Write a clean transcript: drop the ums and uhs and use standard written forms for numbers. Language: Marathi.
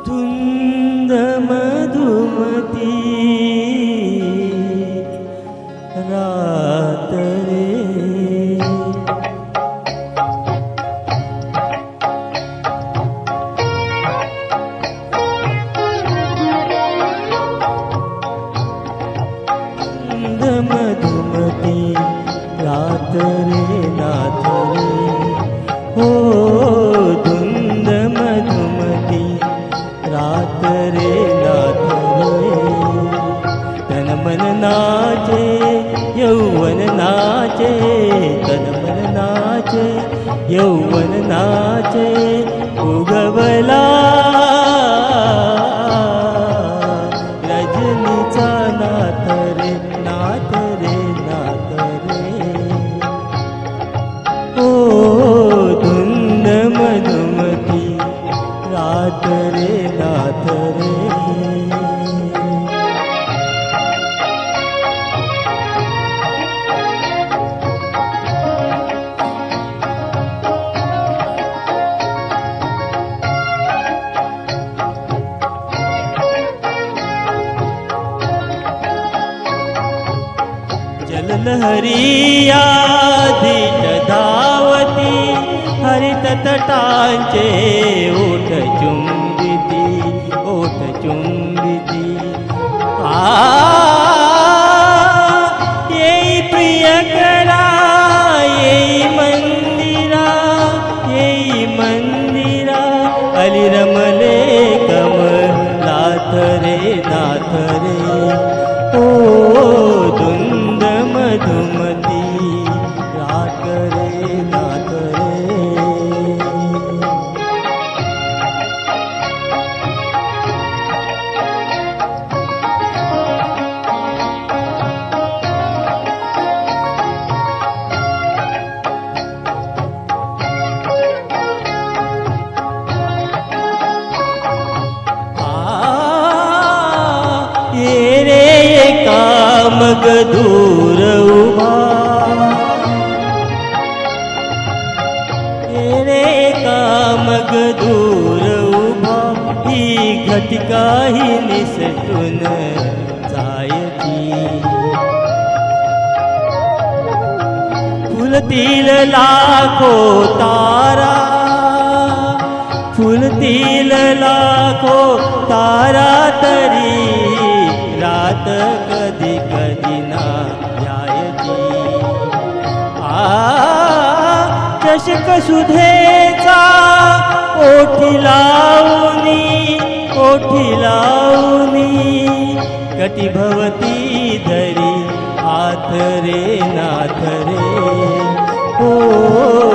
धुंद मधुमती रात रे धुंद मधुमती रात रे नाथ रे हो धुंद मधुमती रात रे नाथ रे तन मन नाचे यौवन नाचे तन मन नाचे यौवन नाचे उगवला रजनीचा नाथ रे नाथ रे नाथ रे ओ धुंद मधुमती रात रे नाथ रे जललहरिया धीट धावती हरित तटांचे ओठ चुंबिती ओठ चुंबिती येई प्रियकरा येई मंदिरा अली रमले कमलाथ रे नाथ रे ओ धुंद मधुमती रात रे नाथ रे ये रे कामग दूर उभा ये रे कामग दूर उभा ही घटिका ही निसटून जायची फुलतील लाखो तारा फुलतील लाखो तारा तरी रात कधी कधी ना यायची चषक सुधेचा ओठी लावणी कटी भवती धरी हाथ रे नाथ रे ओ